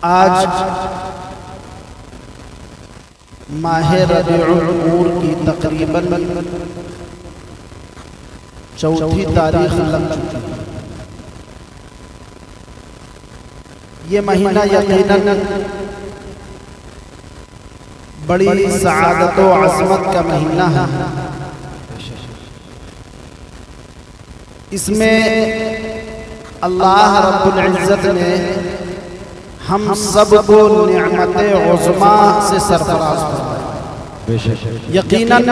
آج ماہ ربیع الاول کی تقریباً چوتھی تاریخ لگ چکی ہے۔ یہ مہینہ یقیناً بڑی سعادت و عظمت کا مہینہ ہے۔ اس میں اللہ رب العزت نے ہم سب کو نعمت عظمیٰ سے سرفراز فرمایا۔ یقیناً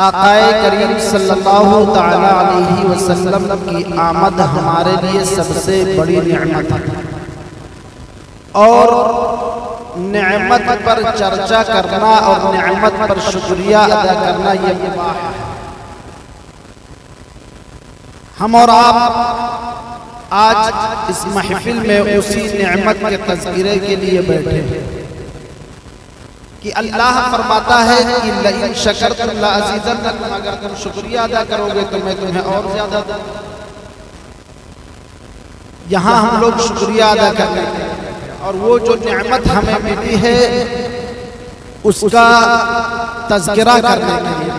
آقائے کریم صلی اللہ تعالی علیہ وسلم کی آمد ہمارے لیے سب سے بڑی نعمت ہے، اور نعمت پر چرچا کرنا اور نعمت پر شکریہ ادا کرنا یہ مباح ہے۔ ہم اور آپ آج اس محفل میں اسی نعمت کے تذکرے کے لیے بیٹھے ہیں کہ اللہ فرماتا ہے کہ لئن شکرتم لأزیدنکم، اگر تم شکریہ ادا کرو گے تو میں تمہیں اور زیادہ دوں۔ یہاں ہم لوگ شکریہ ادا کرتے ہیں اور وہ جو نعمت ہمیں ملی ہے اس کا تذکرہ کرنے کے لیے۔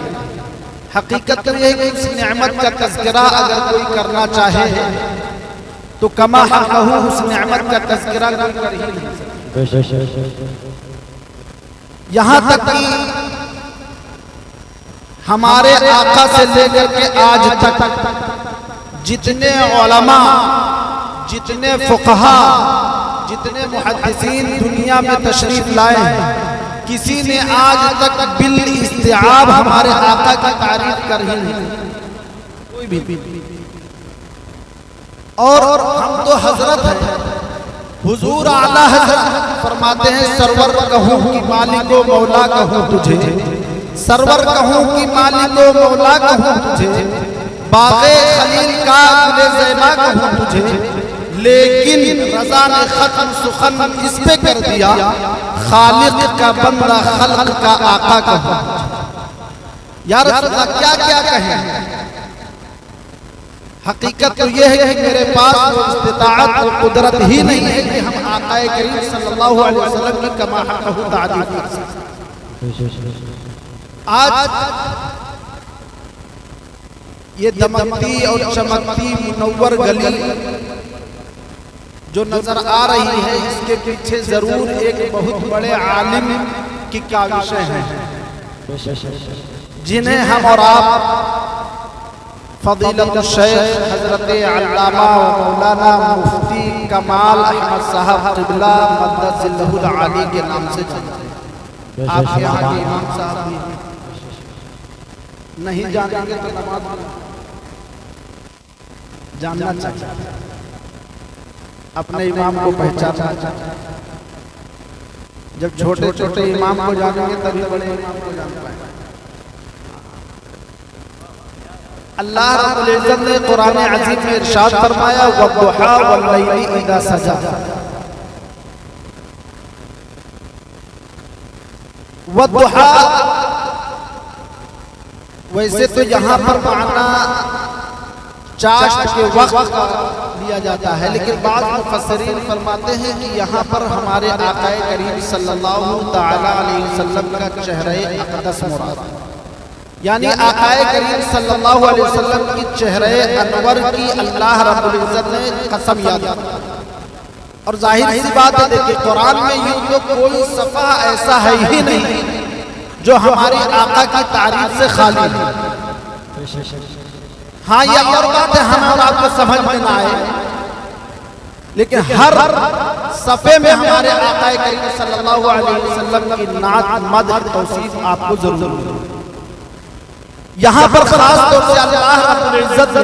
حقیقت یہ ہے کہ اس نعمت کا تذکرہ اگر کوئی کرنا چاہے تو کما حقہ اس نعمت کا تذکرہ کوئی کر ہی نہیں سکتا۔ یہاں تک کہ ہمارے آقا سے لے کر کے آج تک جتنے علماء، جتنے فقہا، جتنے محدثین دنیا میں تشریف لائے ہیں، کسی نے آج تک بالاستیعاب ہمارے آقا کی تعریف کر ہی نہیں، کوئی بھی۔ اور ہم تو حضرت ہیں، حضور اعلیٰ حضرت فرماتے ہیں سرور کہوں کہ مالک و مولا کہوں تجھے، سرور کہوں کہ مالک و مولا کہوں تجھے، باغ خلیل کا گل زیبا کہوں تجھے، لیکن رضا نے ختم سخن اس پہ کر دیا، خالق کا بندہ خلق کا آقا کہوں۔ یا رسول اللہ کیا کیا کہیں؟ حقیقت تو یہ ہے کہ میرے پاس وہ استطاعت و قدرت ہی نہیں ہے کہ ہم آقا کریم صلی اللہ علیہ وسلم کی کما حقہ تعریف کر سکیں۔ آج یہ دمکتی اور چمکتی منور گلی جو نظر آ رہی ہے، اس کے پیچھے ضرور ایک بہت بڑے عالم کی کاوشیں ہیں جنہیں ہم اور آپ فضیلت الشیخ حضرت علامہ و مولانا مفتی کمال احمد صاحب قبلہ مقدس اللہ العالی کے نام سے جانتے ہیں۔ آپ کے یہاں کے امام صاحب بھی نہیں جانیں گے تو نماز جاننا چاہیے، اپنے امام کو پہچاننا چاہیے۔ جب چھوٹے چھوٹے امام کو جانیں گے تبھی بڑے امام کو جان پائیں گے۔ اللہ رب العزت نے قرآن عظیم میں ارشاد فرمایا وَالضُّحَىٰ وَاللَّيْلِ إِذَا سَجَىٰ۔ وَالضُّحَىٰ ویسے تو یہاں پر معنی چاشت کے وقت لیا جاتا ہے، لیکن بعض مفسرین فرماتے ہیں کہ یہاں پر ہمارے آقا کریم صلی اللہ تعالی علیہ وسلم کا چہرہ اقدس مراد ہے، یعنی آقا کریم صلی اللہ علیہ وسلم کی چہرہ انور کی اللہ رب العزت نے قسم یاد کی۔ اور ظاہر سی بات ہے کہ قرآن میں یوں تو کوئی صفحہ ایسا ہے ہی نہیں جو ہماری آقا کی تعریف سے خالی ہے۔ ہاں یہ اور بات ہے ہم اور آپ کو سمجھ میں نہ آئے، لیکن ہر صفحے میں ہمارے آقا کریم صلی اللہ علیہ وسلم کی نعت مدح توصیف آپ کو ضرور ہے۔ یہاں پر خاص طور سے اللہ رب العزت نے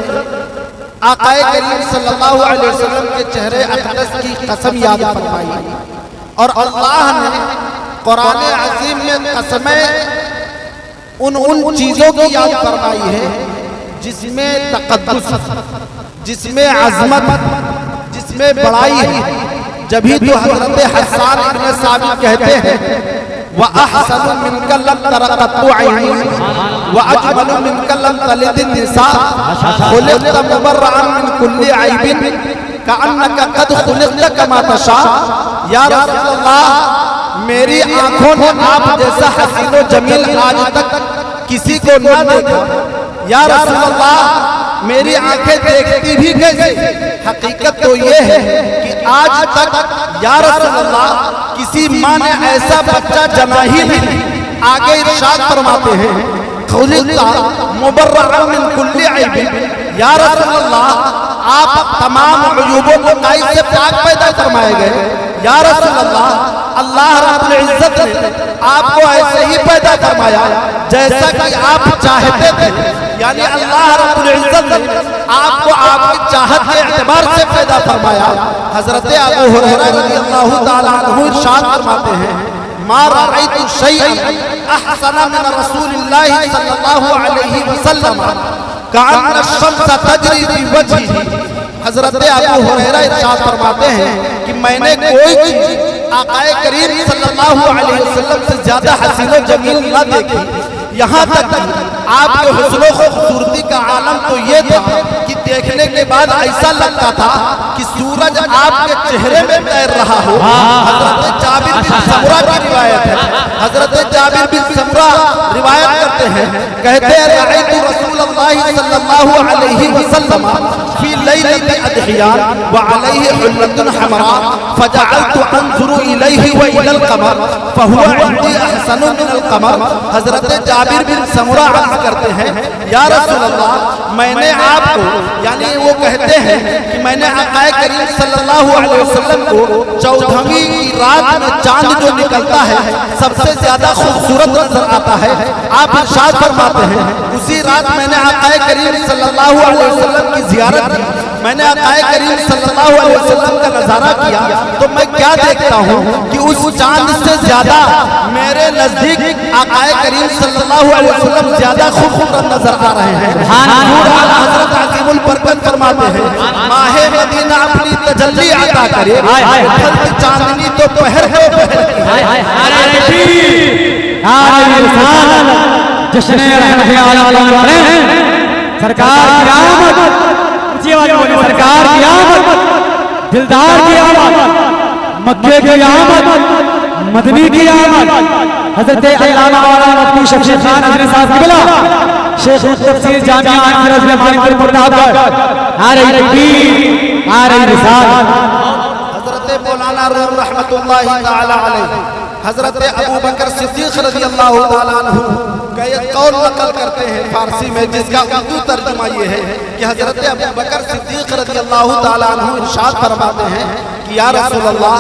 آقا کریم صلی اللہ علیہ وسلم کے چہرے اقدس کی قسم یاد فرمائی، اور اللہ نے قرآن عظیم میں قسمیں ان چیزوں کی یاد فرمائی ہے جس میں تقدس، جس میں عظمت، جس میں بڑائی ہے۔ جبھی تو حضرت حسان ابن ثابت کہتے ہیں وَأَحْسَنُ مِنْكَ لَمْ تَرَ قَطُّ عَيْنٌ وَأَجْمَلُ مِنْكَ لَمْ تَلِدِ النِّسَاءُ خُلِقْتَ مُبَرَّأً مِنْ كُلِّ عَيْبٍ कअन्नका कद खुलिक़्ता कमा तशा, या रसूल अल्लाह मेरी आंखों ने आप जैसा हसीन व जमील आज तक किसी को न देखा। या रसूल अल्लाह मेरी आंखें देखती भी कैसे, हकीकत तो ये है कि आज तक या रसूल अल्लाह किसी माँ ने ऐसा बच्चा जना ही नहीं। आगे इरशाद फरमाते हैं खुलिक़्ता मुबर्रअन मिन कुल्ली ऐब, या रसूल अल्लाह आप तमाम अयूबों को काई से पाक पैदा फरमाए गए। या रसूल अल्लाह अल्लाह रब्बुल इज्जत ने आपको ऐसे ही पैदा फरमाया जैसा कि आप चाहते थे, यानी अल्लाह रब्बुल इज्जत ने आपको आपकी चाहत के एतबार से पैदा फरमाया। हजरत अबू हुरैरा रज़ियल्लाहु ताला अन्हु इरशाद फरमाते हैं मा रअयतु शैअन अहसना मिन रसूलिल्लाहि सल्लल्लाहु अलैहि वसल्लम कअन्न अश-शम्स तजरी फी वजहिही। हजरत अबू हुरैरा इरशाद फरमाते हैं कि मैंने कोई चीज आकाए करीम सल्लल्लाहु अलैहि वसल्लम से ज्यादा हसीन व जमील न देखी। यहाँ तक आपके हुस्न व खूबसूरती का आलम तो ये था कि देखने के बाद ऐसा लगता था कि सूरज आपके चेहरे में तैर रहा हो। हजरत जाबिर बिन समुरा की रिवायत है, हजरत जाबिर बिन समुरा रिवायत करते हैं, कहते हैं रअयतु रसूलल्लाह सल्लल्लाहु अलैहि वसल्लम फी लैलति अदहिया व अलैहि हुल्लतुन हमरा फजअलतु अंजुरु इलैहि व इलल कमर फहुवा इंदी अहसनु मिनल कमर। हजरत जाबिर बिन समुरा अर्ज करते हैं या रसूल अल्लाह मैंने आपको, यानी वो कहते हैं कि मैंने आकाए करीम सल्लल्लाहु अलैहि वसल्लम को 14वीं की रात में चांद जो निकलता है सबसे ज्यादा खूबसूरत नजर आता है। आप इरशाद फरमाते हैं उसी रात मैंने आकाए करीम सल्लल्लाहु अलैहि वसल्लम की ज़ियारत की, मैंने आकाए करीम सल्लल्लाहु अलैहि वसल्लम का नजारा किया तो मैं क्या देखता हूँ कि उस चांद से ज्यादा मेरे नजदीक आकाए करीम सल्लल्लाहु अलैहि वसल्लम ज्यादा खूबसूरत नजर आ रहे हैं। हजरत अजीमुल बरकत फरमाते हैं माहे मदीना अपनी तजल्ली अता करे, चांदनी तो पहर हो सरकार की आमद, ऊंची आवाज में बोलिए, सरकार की आमद, दिलदार की आमद, मक्के की आमद, मदनी की आमद, हजरत अल्लामा मौलाना मुफ्ती शमशेद खान हजरत साहब क़िबला शेख तफसीर जामिया आखिर में मानिकपुर प्रतापगढ़ आ रही तकबीर आ रही रिसालत। हजरत मौलाना रूम रहमतुल्लाहि ताला अलैहि हजरत अबू बकर सिद्दीक रज़ियल्लाहु ताला अन्हु का ये कौल नकल करते हैं फारसी में, जिसका उर्दू तर्जुमा ये है कि हजरत अबू बकर सिद्दीक रज़ियल्लाहु ताला अन्हु इरशाद फरमाते हैं कि या रसूल अल्लाह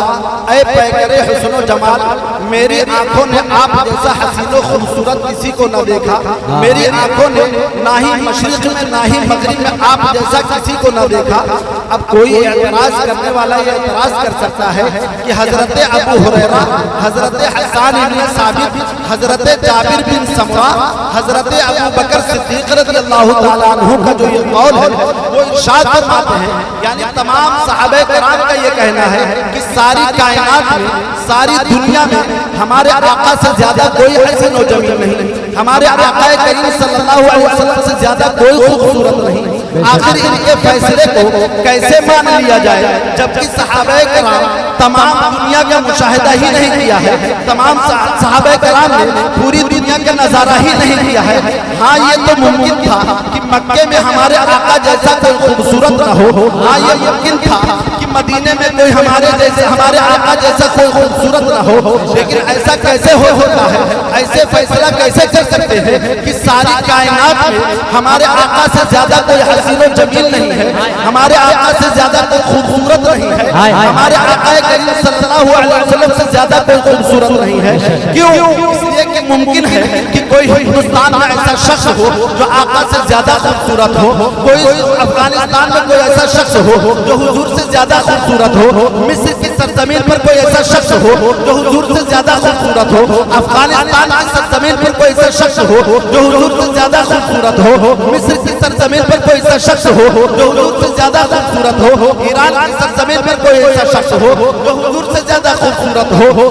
ऐ पैकरे हुस्न व जमाल, मेरी आंखों ने आप जैसा हसीन व खूबसूरत किसी को न देखा। मेरी आंखों ने ना ही मशरिक में ना ही मगरिब में आप जैसा किसी को न देखा। अब कोई एतराज करने वाला ये एतराज कर सकता है कि हजरत अबू हुरैरा, हजरत हसन इब्न साबित, हजरत जाबिर बिन समुरा, हजरत अबू बकर सिद्दीक रज़ियल्लाहु ताला अन्हु का जो ये कौल है वो इरशाद फरमाते हैं, यानी तमाम सहाबे किराम का ये कहना है कि सारी कायनात में, सारी दुनिया में हमारे आका से ज्यादा कोई हसीन व जमील नहीं, हमारे आका करीम सल्लल्लाहु अलैहि वसल्लम से ज्यादा कोई खूबसूरत नहीं। आखिर इनके फैसले को कैसे मान लिया जाए जबकि सहाबे किराम तमाम दुनिया का मुशाहिदा ही नहीं किया है, तमाम सहाबे किराम ने पूरी दुनिया का नजारा ही नहीं किया है। हाँ ये तो मुमकिन था कि मक्के में हमारे आका जैसा कोई खूबसूरत न हो, हाँ ये मुमकिन था कि मदीने में कोई हमारे जैसे, हमारे आका जैसा कोई खूबसूरत न हो, लेकिन ऐसा कैसे होता है? ऐसे फैसला कैसे कर सकते हैं कि सारी कायनात में हमारे आका से ज्यादा कोई हसीन व जमील नहीं है, हमारे आका से ज्यादा कोई खूबसूरत नहीं है, हमारे आका करीम सल्लल्लाहु अलैहि वसल्लम से ज्यादा कोई खूबसूरत नहीं है। क्यों? इसलिए कि मुमकिन है कि कोई हिंदुस्तान में ऐसा शख्स हो जो आका से ज्यादा खूबसूरत हो, कोई अफगानिस्तान में कोई ऐसा शख्स हो जो हुजूर से ज्यादा खूबसूरत हो, मिस्र की सरजमीन पर कोई ऐसा शख्स हो जो हुजूर से ज्यादा खूबसूरत हो, अफगानिस्तान की सरजमीन पर कोई ऐसा शख्स हो जो हुजूर से ज्यादा खूबसूरत हो, मिस्र की सरजमीन पर कोई ऐसा शख्स हो जो हुजूर से ज्यादा खूबसूरत हो, ईरान की सरजमीन पर कोई ऐसा शख्स हो जो हुजूर से ज्यादा खूबसूरत हो,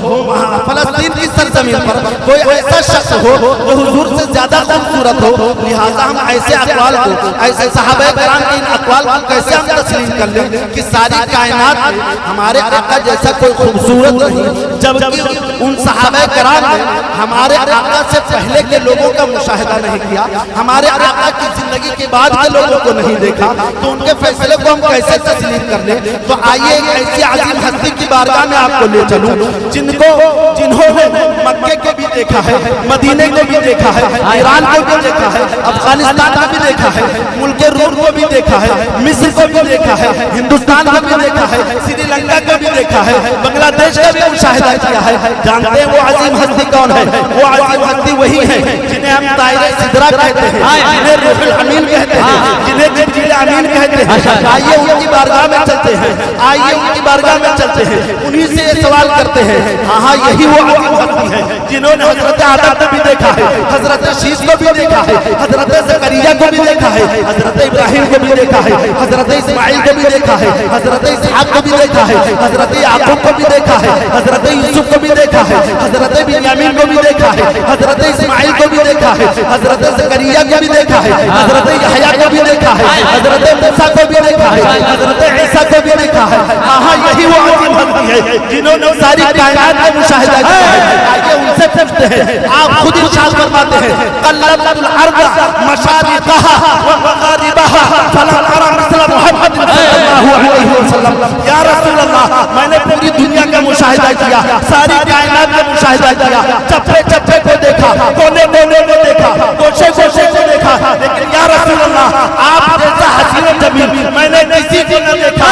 फलस्तीन की सरजमीन पर कोई ऐसा शख्स हो जो हुजूर से ज्यादा खूबसूरत हो, लिहाजा हम ऐसे अक़वाल को, ऐसे सहाबा कराम के इन अक़वाल को कैसे हम तस्लीम कर लें कि सारी कायनात में हमारे आका जैसा कोई खूबसूरत नहीं, जबकि उन सहाबा कराम ने हमारे आका से पहले के लोगों का मुशाहिदा नहीं किया, हमारे आका की जिंदगी के बाद के लोगों को नहीं देखा, तो उनके फैसले को हम कैसे तस्लीम कर लें। तो आइए एक ऐसी आज़ीम हस्ती की बारगाह में आपको ले चलूं जिन्होंने मक्के को भी देखा है, मदीने को भी देखा है, ईरान को भी देखा है, अफगानिस्तान को भी देखा है, मुल्क रूम को भी देखा है, मिस्र को भी देखा है, हिंदुस्तान को भी देखा है, श्रीलंका को भी देखा है, बांग्लादेश का भी मुशाहिदा किया है। जानते हैं वो आज़ीम हस्ती कौन है? वो आज़ीम हस्ती वही है जिन्हें हम ताइरे सिदरा कहते हैं, जिन्हें रूहुल अमीन कहते हैं, जिन्हें जिब्रील अमीन कहते हैं। आइए उनकी बारगाह में चलते हैं, आइए उनकी बारगाह में चलते हैं, उन्हीं से ये सवाल करते हैं। हाँ, यही वो आज़ीम हस्ती है जिन्होंने हजरत आदम को भी देखा है, हजरत शीश को भी देखा है, हजरत ज़करिया को भी देखा है, हजरत इब्राहिम को भी देखा है, हजरत इस्माइल को भी देखा है, हजरत इसहाक को भी देखा है, हजरत याकूब को भी देखा है, हजरत यूसुफ को भी देखा है, हजरत बिन्यामीन को भी देखा है, हजरत इस्माइल को भी देखा है, हजरत ज़करिया को भी देखा है, हजरत यहया को भी देखा है, हजरत मूसा को भी देखा है, हजरत ईसा को भी देखा है। हाँ, यही वो आज़ीम हस्ती है जिन्होंने सारी कायनात का मुशाहिदा किया है। आइए उनसे पूछते हैं, आप खुद इरशाद फरमाते हैं, क़ल्लबतुल अर्ज़ मशारिक़हा व मग़ारिबहा फलम अरा मिस्ल मुहम्मद सल्लल्लाहु अलैहि वसल्लम। या रसूल अल्लाह, मैंने पूरी दुनिया का मुशाहिदा किया, सारी कायनात का मुशाहिदा किया, चप्पे चप्पे को देखा, कोने कोने को देखा, गोशे गोशे को देखा, लेकिन या रसूल अल्लाह, आप जैसा हसीन जमील मैंने किसी को न देखा।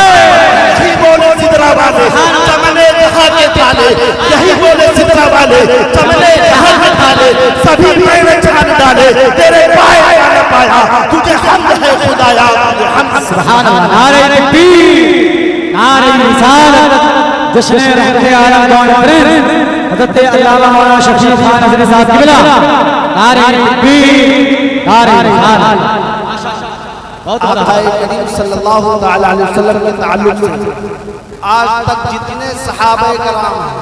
यही बोले सिदरा वाले चमने जहां के ताले, यही बोले सिदरा वाले चमने जहां के ताले, सभी मैंने चांद डाले, तेरे पाए न पाया, तुझे हम्द है खुदाया, हम सुभान अल्लाह। नारे तकबीर, नारे रिसालत, जश्न रहमत आलम कॉन्फ्रेंस हज़रत अल्लामा मौलाना शफी खान हज़रत साहब क़िबला। नारे तकबीर, नारे रिसालत। आक़ाए करीम सल्लल्लाहु तआला अलैहि वसल्लम के ताल्लुक से आज तक जितने सहाबा कराम हैं,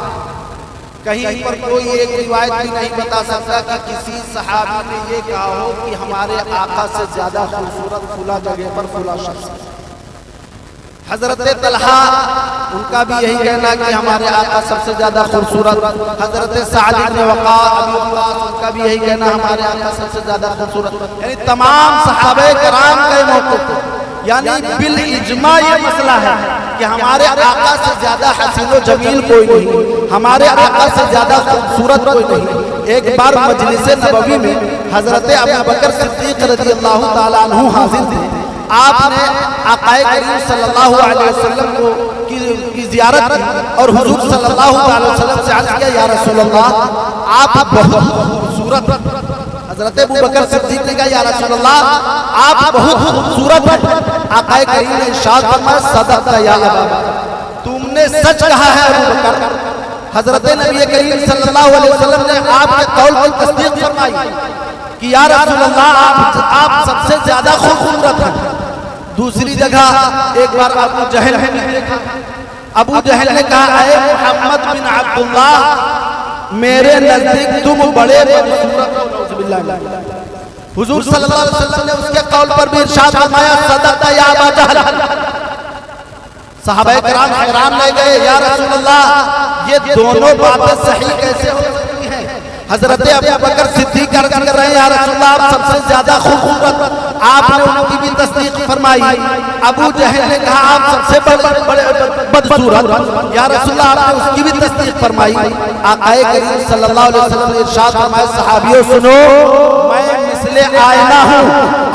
कहीं पर कोई एक रिवायत भी नहीं बता सकता कि किसी सहाबी ने ये कहा हो कि हमारे आका से ज्यादा खूबसूरत फुला जगह पर फुला शख्स। हजरत तलहा उनका भी यही कहना कि हमारे आका सबसे ज्यादा खूबसूरत। हजरत साद इब्न वक़ास उनका भी यही कहना हमारे आका सबसे ज्यादा खूबसूरत। यानी तमाम सहाबा कराम के मौक़िफ़, यानी बिल इजमा ये मसला है कि हमारे आका से ज्यादा हसीन व जमील कोई नहीं, हमारे आका से ज्यादा खूबसूरत कोई नहीं। एक बार मजलिस नबवी में हजरत अबू बकर सिद्दीक़ रज़ियल्लाहु ताला अन्हु हाजिर थे। आपने आक़ाए करीम सल्लल्लाहु अलैहि वसल्लम की ज़ियारत की और हुजूर सल्लल्लाहु अलैहि वसल्लम से अर्ज़ किया, या रसूल अल्लाह, आप बहुत खूबसूरत। हजरत अबू बकर सिद्दीक़ ने कहा, या रसूल अल्लाह, आप बहुत खूबसूरत हैं। आक़ाए करीम ने इरशाद फरमाया, सदक़ता या अबा बकर, तुमने सच कहा है अबू बकर। हजरत नबी करीम सल्लल्लाहु अलैहि वसल्लम ने आपके कौल की तस्दीक फरमाई कि या रसूल अल्लाह, आप सबसे ज्यादा खूबसूरत हैं। दूसरी जगह एक बार अबू जहल ने देखा, अबू जहल ने कहा, ऐ मोहम्मद बिन अब्दुल्लाह, मेरे नजदीक तुम बड़े खूबसूरत हो। हुजूर सल्लल्लाहु अलैहि वसल्लम ने उसके कौल पर भी इरशाद फरमाया, सदक़ता या अबा जहल। सहाबा कराम हैरान रह गए, या रसूल अल्लाह, ये दोनों बातें सही कैसे हो सकती हैं? हजरत अबू बकर सिद्दीक़ अर्ज़ कर रहे हैं, या रसूल अल्लाह, आप सबसे ज्यादा खूबसूरत। आपने उनकी भी तस्दीक फरमाई। अबू जहल ने कहा, आप सबसे बड़े बदसूरत। या रसूल अल्लाह, आपने उसकी भी तस्दीक फरमाई। आक़ाए करीम सल्लल्लाहु अलैहि वसल्लम ने इरशाद फरमाया, सहाबियों सुनो, मैं मिसले आईना हूँ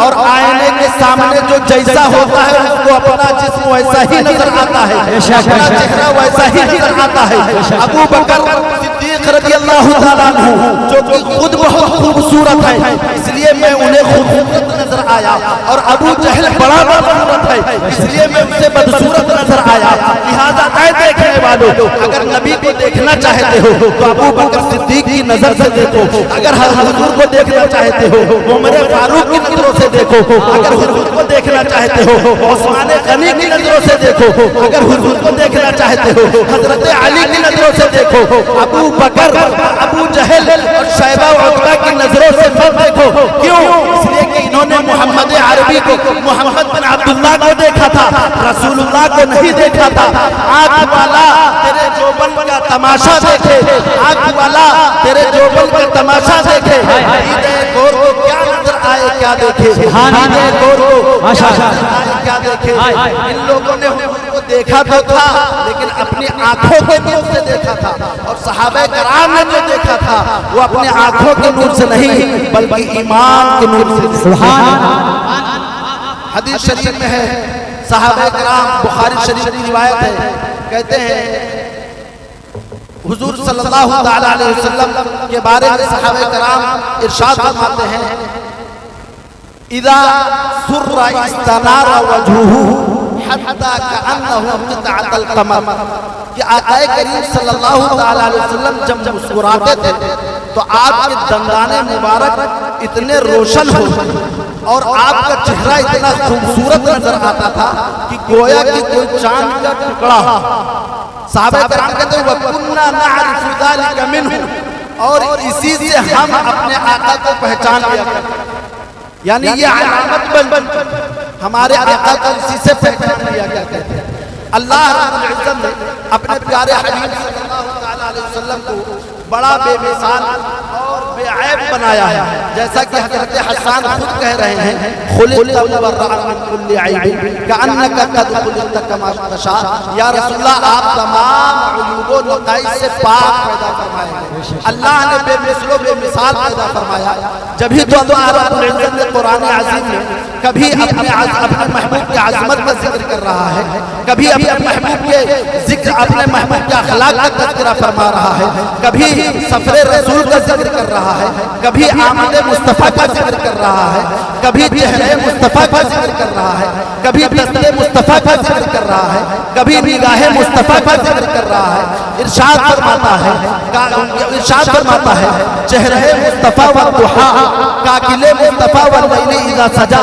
और आईने के सामने जो जैसा होता है उसको अपना जिस्म वैसा ही नजर आता है, अपना चेहरा वैसा ही नजर आता है। अबू बकर सिद्दीक़ रज़ियल्लाहु ताला अन्हु जो कि खुद बहुत खूबसूरत है, इसलिए मैं उन्हें खूबसूरत नजर आया, और अबू जहल बड़ा बदसूरत है, इसलिए मैं उनसे बदसूरत नजर आया। लिहाजा ऐ देखने वालों, अगर नबी को देखना चाहते हो तो अबू बकर सिद्दीक़ की नजर से देखो, अगर हुजूर को देखना चाहते हो उमर फारूक की नजरों से देखो, अगर हुजूर को देखना चाहते हो उस्मान गनी की नजरों से देखो, अगर हुजूर को देखना चाहते हो हजरत अली की नजरों से देखो। अबू बकर, अबू جہل اور شیبہ و عتبہ کی نظروں سے مت دیکھو. کیوں؟ اس لیے کہ انہوں نے محمد عربی کو، محمد بن عبداللہ کو دیکھا تھا، رسول اللہ کو نہیں دیکھا تھا. آنکھ والا تیرے جوبن کا تماشا دیکھے، آنکھ والا تیرے جوبن کا تماشا دیکھے. عید گور کو کیا نظر آئے کیا دیکھے، عید گور کو کیا نظر آئے کیا دیکھے. ان لوگوں نے حضور کو دیکھا تو تھا لیکن اپنی آنکھوں کے نور سے دیکھا تھا، اور صحابہ کرام نے جو دیکھا تھا وہ اپنے آنکھوں کے نور سے نہیں بلکہ ایمان کے نور سے. سبحان اللہ. حدیث شریف میں ہے، صحابہ کرام، بخاری شریف کی روایت ہے، کہتے ہیں حضور صلی اللہ تعالی علیہ وسلم کے بارے میں صحابہ کرام ارشاد فرماتے ہیں اذا سر استنار وجهه حتی کأنه قطعة القمر، کہ آقا کریم صلی اللہ تعالی علیہ وسلم جب مسکراتے تھے تو آپ کے دندان مبارک اتنے روشن ہو اور آپ کا چہرہ اتنا خوبصورت نظر آتا تھا کہ گویا کہ کوئی چاند کا ٹکڑا. صحابہ کرام کہتے ہیں وَكُنَّا نَعْرِفُ ذَلِكَ مِنْهُ، اور اسی سے ہم اپنے آقا کو پہچان لیا کرتے ہیں. یعنی یہ علامت بن ہمارے آقا کو اسی سے پہچان لیا کرتے تھے. اللہ رب العزت نے اپنے پیارے حبیب صلی اللہ علیہ وسلم کو بڑا بے مثال اور بے عیب بنایا ہے. جیسا کہ حضرت حسان خود کہہ رہے ہیں خلقت مبرأ من کل عیب کأنک قد خلقت کما تشاء. یا رسول اللہ آپ تمام عیوب و نقائص سے پاک پیدا فرمائے ہیں. اللہ نے بے مثل و بے مثال پیدا فرمایا. جبھی تو اللہ رب العزت نے قرآن عظیم میں کبھی اپنے محبوب کی عظمت کا ذکر کر رہا ہے، کبھی اپنے محبوب کے ذکر، اپنے محبوب کے اخلاق کا تذکرہ فرما رہا ہے، کبھی سفر رسول کا ذکر کر رہا ہے، کبھی آمد مصطفیٰ کا ذکر کر رہا ہے، کبھی چہرے مصطفیٰ کا ذکر کر رہا ہے، کبھی دست مصطفیٰ کا ذکر کر رہا ہے، کبھی نگاہ مصطفیٰ کا ذکر کر رہا ہے. ارشاد فرماتا ہے چہرے مصطفیٰ والضحیٰ کاکل مصطفیٰ واللیل اذا سجا،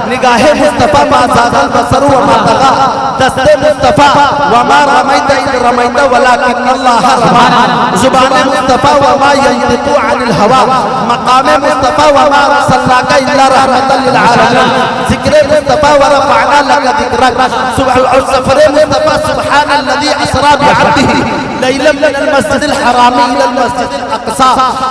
نگاہ مصطفیٰ ما زاغ البصر وما طغى، دست مصطفیٰ وما رمیت اذ رمیت ولکن اللہ رمی، زبان مصطفیٰ وما ینطق عن الہوى، مقام مصطفیٰ وما ارسلناک الا رحمۃ للعالمین، ذکر مصطفیٰ ورفعنا لک ذکرک، اور سفر مصطفیٰ سبحان الذی اسری بعبدہ لیلا من المسجد الحرام الى المسجد الاقصى،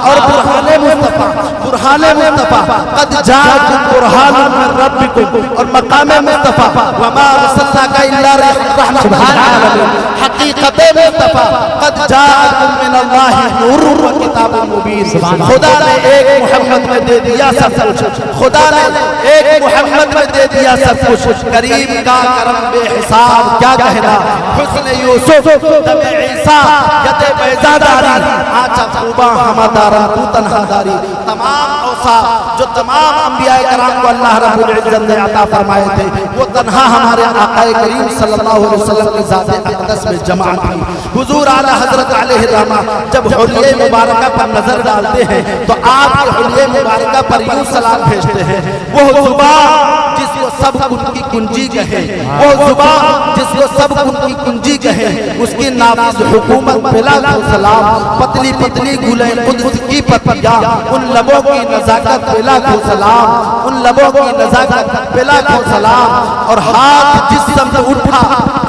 اور برہان مصطفیٰ قد جاءکم برہان من ربکم، اور مقام مصطفیٰ وما ارسلناک الا رحمۃ للعالمین، حقیقت مصطفیٰ قد جاءکم من اللہ نور و کتاب مبین. خدا نے ایک محمد میں دے دیا سب کچھ، خدا نے ایک محمد میں دے دیا سب کچھ. کریم کا کرم بے حساب کیا کہنا، حسن یوسف دم عیسیٰ ید بیضا داری، آنچہ خوبہ ہمہ دارا تو تنہا داری. تمام اوصاف جو تمام انبیاء کرام کو اللہ رب العزت نے عطا فرمائے تھے وہ تنہا ہمارے آقا کریم صلی اللہ علیہ وسلم کی ذات اقدس میں جمع تھی. حضور اعلیٰ حضرت علیہ الرحمہ جب حلیہ مبارکہ پر نظر ڈالتے ہیں تو آپ کے حلیہ مبارکہ پر یوں سلام بھیجتے ہیں وہ زبان جس کو سب ان کی کنجی کہے، وہ زبان جس کو سب ان کی کنجی کہے، اس کی نافذ حکومت بلا کو سلام، پتلی پتلی گلیں قدس کی پتیاں، ان لبوں کی نزاکت بلا کو سلام، ان لبوں کی نزاکت بلا کو سلام. اور ہاتھ جس سمت اٹھا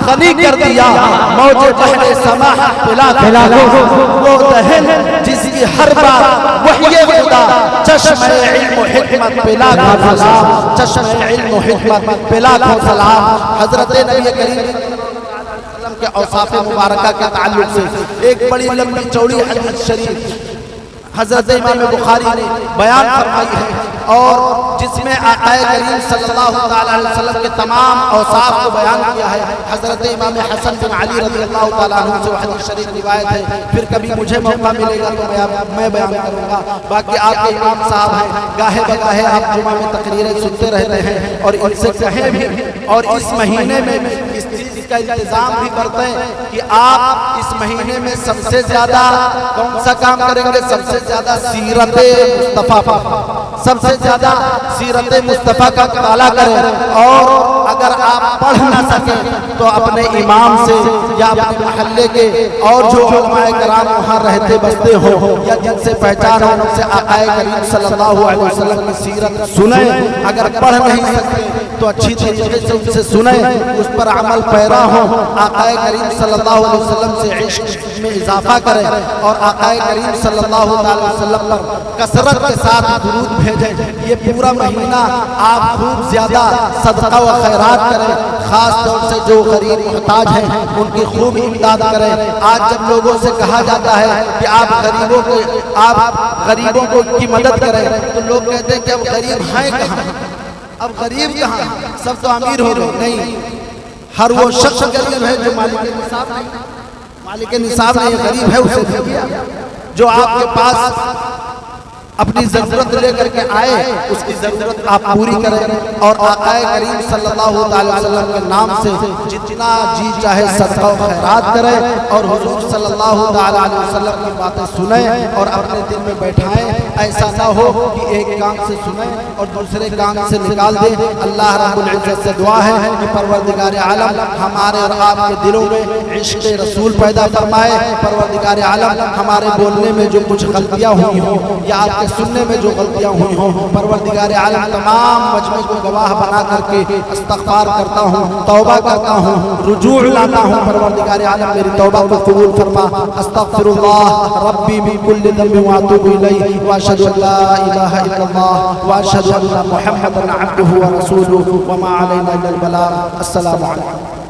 غنی کر دیا موج بحر سماح بلا کو، وہ دہن جس کی ہر بات وحی خدا، چشم علم و حکمت بلا کو سلام، چشم علم و حکمت بلا کو سلام. حضرت نبی کریم کے اوصاف مبارکہ کے تعلق سے ایک بڑی لمبی چوڑی حدیث شریف حضرت امام بخاری نے بیان فرمائی ہے اور جس میں آقا کریم صلی اللہ علیہ وسلم کے تمام اوصاف کو بیان کیا ہے. حضرت امام حسن بن علی رضی اللہ تعالیٰ عنہ سے حدیث شریف روایت ہے. پھر کبھی مجھے موقع ملے گا تو میں بیان کروں گا. باقی آپ کے امام صاحب ہیں، گاہے بگاہے آپ جمعہ میں تقریریں سنتے رہتے ہیں اور ان سے کہیں بھی، اور اس مہینے میں اس چیز کا التزام بھی کرتے ہیں کہ آپ اس مہینے میں سب سے زیادہ کون سا کام کریں گے؟ سب سے زیادہ سیرت مصطفیٰ پر، سب سے زیادہ سیرت مصطفیٰ کا مطالعہ کریں، اور اگر آپ پڑھ نہ سکیں تو اپنے امام سے یا اپنے محلے کے اور جو علماء کرام وہاں رہتے بستے ہوں یا جن سے پہچان ہو، ان سے آقا کریم صلی اللہ علیہ وسلم کی سیرت سنیں۔ اگر پڑھ نہیں سکتے تو اچھی طریقے سے ان سے سنیں، اس پر عمل پیرا ہوں، آقا کریم صلی اللہ علیہ وسلم سے عشق میں اضافہ کریں، اور آقا کریم صلی اللہ علیہ وسلم پر کثرت کے ساتھ درود بھیجیں۔ یہ پورا مہینہ آپ خوب زیادہ صدقہ و خیرات کریں، خاص طور سے جو غریب محتاج ہیں ان کی خوب امداد کریں۔ آج جب لوگوں سے کہا جاتا ہے کہ آپ غریبوں کو کی مدد کریں تو لوگ کہتے ہیں کہ اب غریب ہیں کہاں، اب غریب کہاں، سب تو امیر ہو گئے۔ نہیں، ہر وہ شخص غریب ہے جو مالک نصاب نہیں، مالک نصاب نہیں، غریب ہے اسے دیجیے۔ جو آپ کے پاس اپنی ضرورت لے کر کے آئے اس کی ضرورت آپ پوری کریں، اور آقا کریم صلی اللہ علیہ وسلم کے نام سے جتنا جی چاہے صدقہ و خیرات کریں، اور حضور صلی اللہ علیہ وسلم کی باتیں سنیں اور اپنے دل میں بیٹھائیں۔ ایسا نہ ہو کہ ایک کان سے سنیں اور دوسرے کان سے نکال دیں۔ اللہ رب العزت سے دعا ہے کہ پروردگار عالم ہمارے اور آپ کے دلوں میں عشق رسول پیدا فرمائے۔ پروردگار عالم ہمارے بولنے میں جو کچھ غلطیاں ہوئی ہوں یا آپ کے سننے میں جو غلطیاں ہوئی ہوں، پروردگار عالم تمام مجمع کو گواہ بنا کر کے استغفار کرتا ہوں، توبہ کرتا ہوں، رجوع لاتا ہوں۔ پروردگار عالم میری توبہ کو قبول فرما۔ استغفر اللہ ربی من کل ذنب واتوب الیہ، واشهد ان لا اله الا الله، واشهد ان محمدا عبده ورسوله، وما علينا الا البلاغ۔ السلام علیکم۔